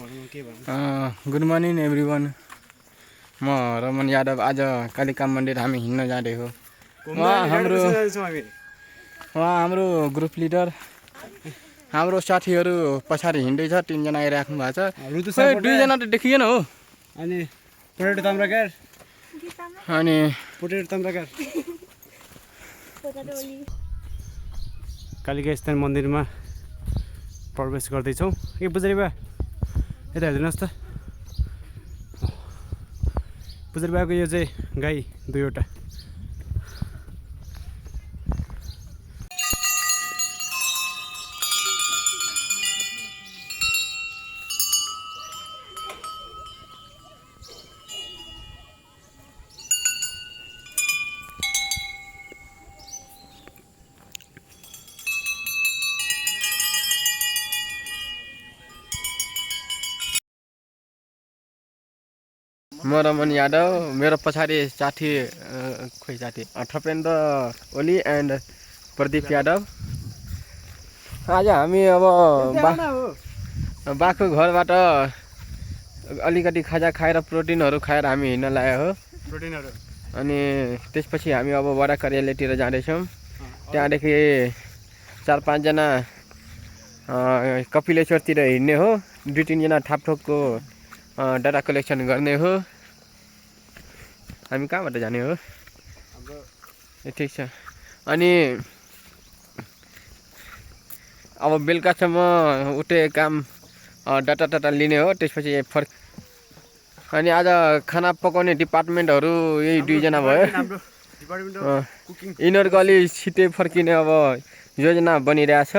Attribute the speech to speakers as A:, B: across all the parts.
A: Good morning everyone. म रमन यादव। आज कालिका मन्दिर हामी हिँड्न जाँदैछौँ। हाम्रो ग्रुप लिडर, हाम्रो साथीहरू पछाडि हिँड्दैछ। 3 जना आइराख्नु भएको छ। 2 जना त देखिएन हो।
B: अनि पोटेटो ताम्राकार
A: अनि
B: पोटेटो ताम्राकार कालिका स्थान मन्दिरमा प्रवेश गर्दैछौँ। के पुजारी बा यता हेर्दिनुहोस् त। पुजारी बाको यो चाहिँ गाई 2वटा।
A: म रमन यादव, मेरो पछाडि साथी ठपेन्द्र ओली एन्ड प्रदीप यादव। आज हामी अब बाको घरबाट अलिकति खाजा खाएर प्रोटिनहरू खाएर हामी हिँड्न लागेको हो। अनि त्यसपछि हामी अब वडा कार्यालयतिर जाँदैछौँ। त्यहाँदेखि 4-5 जना कपिलेश्वरतिर हिँड्ने हो। 2-3 जना थापठोकको डाटा कलेक्सन गर्ने हो। हामी कहाँबाट जाने हो? ठिक छ। अनि अब बेलुकासम्म उठे काम डाटा लिने हो। त्यसपछि अनि आज खाना पकाउने डिपार्टमेन्टहरू यही 2 जना भयो। यिनीहरूको अलि छिटै फर्किने अब योजना बनिरहेछ।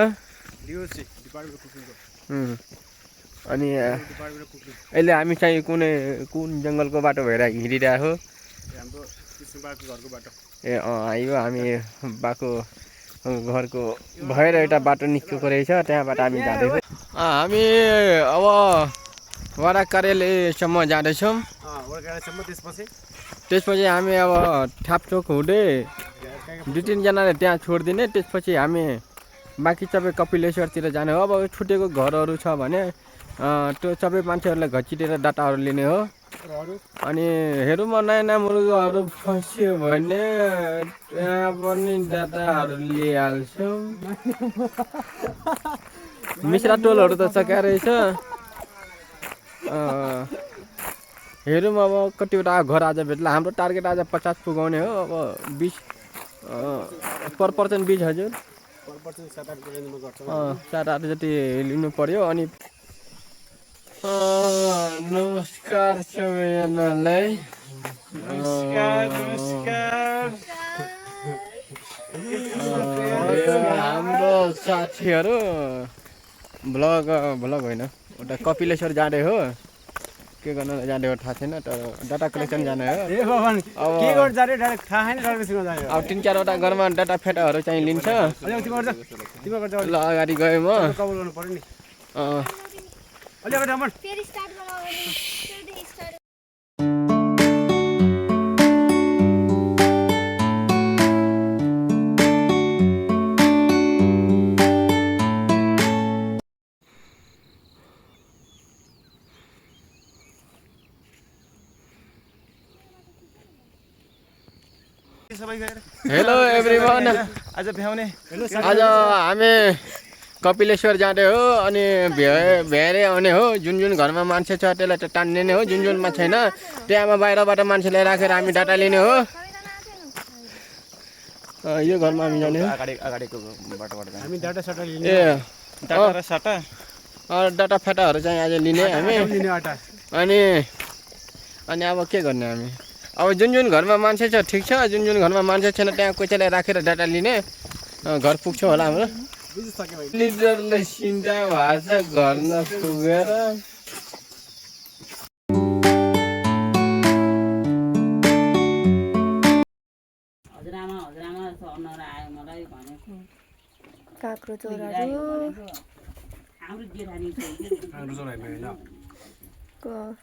A: अनि अहिले हामी चाहिँ कुन जङ्गलको बाटो भएर हिँडिरहेको हो? यो हामी बाको घरको भएर एउटा बाटो निस्केको रहेछ। त्यहाँबाट हामी जाँदैछौँ। हामी अब वडा कार्यालयसम्म जाँदैछौँ। त्यसपछि हामी अब थापथोक हुँदै 2-3 जनाले त्यहाँ छोडिदिने। त्यसपछि हामी बाँकी सबै कपिलेश्वरतिर जाने हो। अब छुटेको घरहरू छ भने त्यो सबै मान्छेहरूलाई घचिटेर डाटाहरू लिने हो। अनि हेरौँ नयाँ मुर्गहरू फस्यो भने त्यहाँ पनि डाटाहरू लिइहाल्छौँ। मिश्रा टोलहरू त सकिया रहेछ। हेरौँ अब कतिवटा घर आज भेट्ला। हाम्रो टार्गेट आज 50 पुगाउने हो। अब 20 पर पर्सन 20 हजुर 7-8 जति लिनु पर्यो। अनि नमस्कार सबैजनालाई। हाम्रो साथीहरू भ्लग होइन, एउटा कपिलेश्वर जाँदै हो। के गर्न जाँदै हो थाहा छैन, तर डाटा कलेक्सन जाने हो। अब 3-4वटा घरमा डाटा फेटाहरू चाहिँ लिन्छ। ल अगाडि गएँ म। Hello everyone. आज हामी कपिलेश्वर जाँदै हो। अनि भ्याएर आउने हो। जुन घरमा मान्छे छ त्यसलाई त टान्ने हो। जुनमा छैन त्यहाँमा बाहिरबाट मान्छेलाई राखेर हामी डाटा लिने हो। यो घरमा हामी जाने हो। डाटा फेटाहरू चाहिँ आज लिने हामी। अनि अब के गर्ने हामी? अब जुन घरमा मान्छे छ ठिक छ। जुन घरमा मान्छे छैन त्यहाँ कसैलाई राखेर डाटा लिने। घर पुग्छ होला हाम्रो। लिडरले सिन्टा भाषा घर नपुगेर
C: काक्रो चोरहरू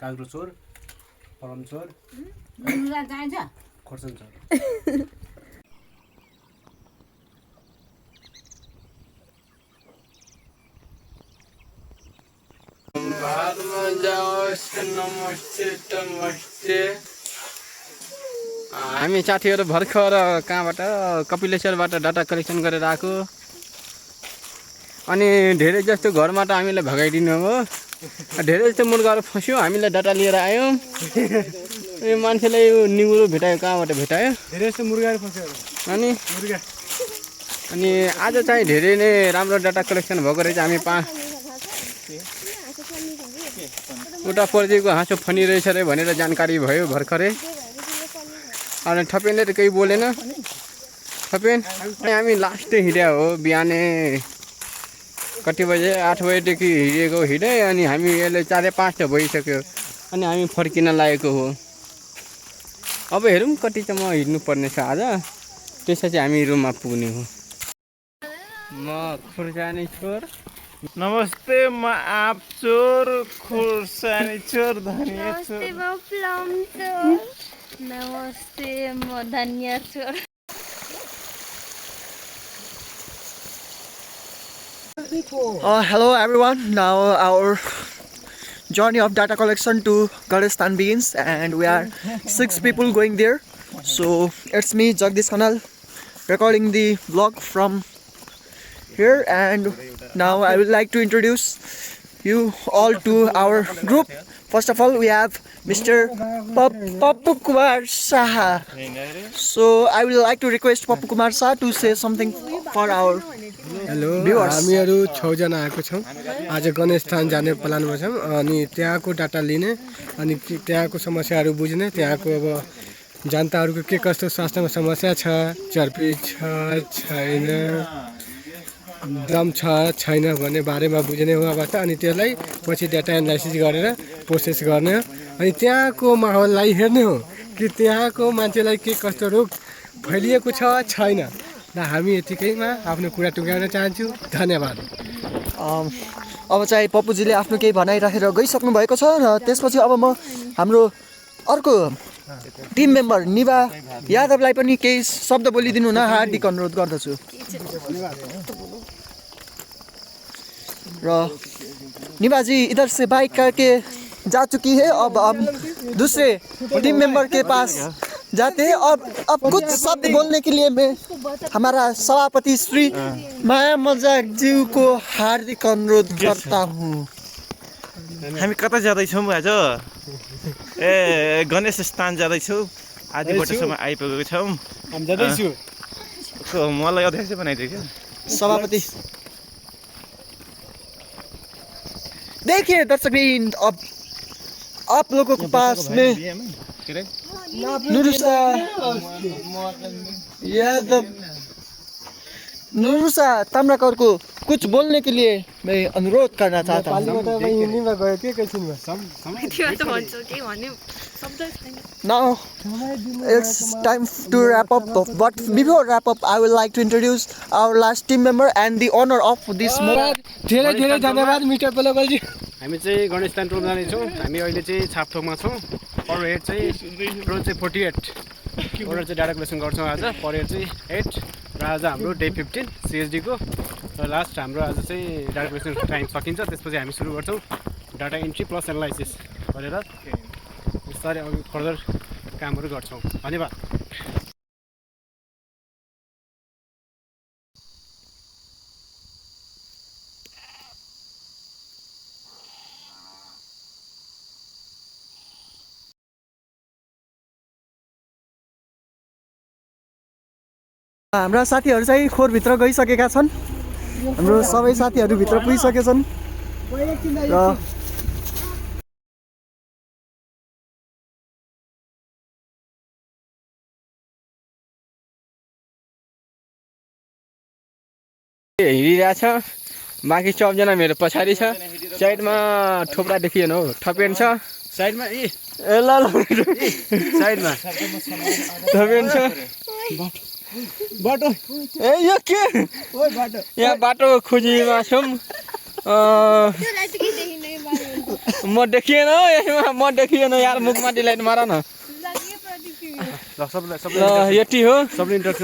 B: काक्रो चोर, परम चोर, खोर्सन चोर।
A: घरमा जाओस् नमस्ते नमस्ते। हामी साथीहरू भर्खर कहाँबाट कपिलेश्वरबाट डाटा कलेक्सन गरेर आएको अनि धेरै जस्तो घरमा त हामीले भगाइदिनु हो। धेरै जस्तो मुर्गाहरू फस्यो हामीलाई डाटा लिएर आयौँ। यो मान्छेले यो निगुरो भेटायो कहाँबाट भेटायो
B: धेरै जस्तो मुर्गाहरू फस्यो
A: अनि
B: मुर्गा
A: अनि आज चाहिँ धेरै नै राम्रो डाटा कलेक्सन भएको रहेछ। हामी उता पर्जीको हाँसो फनिरहेछ अरे भनेर जानकारी भयो भर्खरै। अनि थपेनले त केही बोलेन। थपेन हामी लास्टै हिँड्या हो बिहानै कति बजे 8 बजेदेखि हिँडेको हिँडे अनि हामी यसले 4:05 त भइसक्यो अनि हामी फर्किन लागेको हो। अब हेरौँ कतिसम्म हिँड्नु पर्ने छ आज, त्यसपछि हामी रुममा पुग्ने हो। म खुर्सानी छोर।
D: नमस्ते म आप चोर खुर्सानी चोर धनिया चोर।
C: नमस्ते म प्लम चोर। नमस्ते म धनिया चोर।
E: Hello everyone, now our journey of data collection to Garestan begins and we are 6 people going there. So it's me Jagdish Khanal recording the vlog from here, and now I would like to introduce you all to our group. First of all we have Mr. Pappu Kumar Saha. So I would like to request Pappu Kumar Saha to say something for our
B: hello
E: viewers.
B: हामीहरू 6 जना आएको छौँ। आज गणेश स्थान जाने प्लानमा छौँ अनि त्यहाँको डाटा लिने अनि त्यहाँको समस्याहरू बुझ्ने, त्यहाँको अब जनताहरूको के कस्तो स्वास्थ्यमा समस्या छ, चर्पी छ छैन, दम छ छैन भन्ने बारेमा बुझ्ने हो अवस्था। अनि त्यसलाई पछि डाटा एनालाइसिस गरेर प्रोसेस गर्ने हो अनि त्यहाँको माहौललाई हेर्ने हो कि त्यहाँको मान्छेलाई के कस्तो रोग फैलिएको छ छैन। र हामी यतिकैमा आफ्नो कुरा टुङ्ग्याउन चाहन्छु। धन्यवाद।
E: अब चाहिँ पप्पुजीले आफ्नो केही भनाइराखेर गइसक्नु भएको छ र त्यसपछि अब म हाम्रो अर्को टिम मेम्बर निभा यादवलाई पनि केही शब्द बोलिदिनु हुन हार्दिक अनुरोध गर्दछु। र निभा जी इधर से बाइक करके जा चुकी है, अब हम दूसरे टीम मेंबर के पास जाते हैं। अब कुछ शब्द बोलने के लिए मैं हमारा सभापति श्री माया मजाक जी को हार्दिक अनुरोध करता हूँ।
D: हामी कता जाँदैछौँ आज? गणेश स्थान जाँदैछौँ। आधी बाटोसम्म आइपुगेको छौँ।
B: हामी जाँदैछु।
D: मलाई अध्यक्ष बनाइदियो क्या
E: सभापति देखिए दर्शकबिन, अब आप लोगों के पास में नुरुसा यादव नुरुसा ताम्राकर को कुछ बोलने के लिए मैं अनुरोध करना चाहता हूँ। Now it's time to wrap up, but before wrap up I would like to introduce our last team member and the owner of this moment.
B: धेरै धेरै धन्यवाद मिस्टर पलकलजी। हामी चाहिँ गणेश स्थान टोल जानेछौँ। हामी अहिले चाहिँ छापथोकमा छौँ। पर हेड चाहिँ रोड चाहिँ 48 ओडर चाहिँ डाटा कलेक्सन गर्छौँ आज। पर हेड चाहिँ 8 र आज हाम्रो डे 15 CSD को र लास्ट हाम्रो आज चाहिँ डाटा कलेक्सन टाइम सकिन्छ। त्यसपछि हामी सुरु गर्छौँ डाटा इन्ट्री प्लस एनालाइसिस गरेर बिस्तारै अघि फर्दर कामहरू गर्छौँ। धन्यवाद।
E: हाम्रा साथीहरू चाहिँ खोरभित्र गइसकेका छन्। हाम्रो सबै साथीहरू भित्र पुगिसकेछन् र
A: हिँडिरहेछ। बाँकी 14 जना मेरो पछाडि छ। साइडमा थोप्रा देखिएन हो, थपेन छ
B: साइडमा
A: ए ल
B: साइडमा
A: थपेन छ
B: बाटो
A: ए यो के
B: ओइ बाटो
A: यहाँ बाटो खोजीमा छौँ। म देखिएन हो यसमा, म देखिएन यार। मुखमा डिलाइट मार न।
B: ल सबलाई
A: ल यति हो।
B: सबले इन्ट्रेस्ट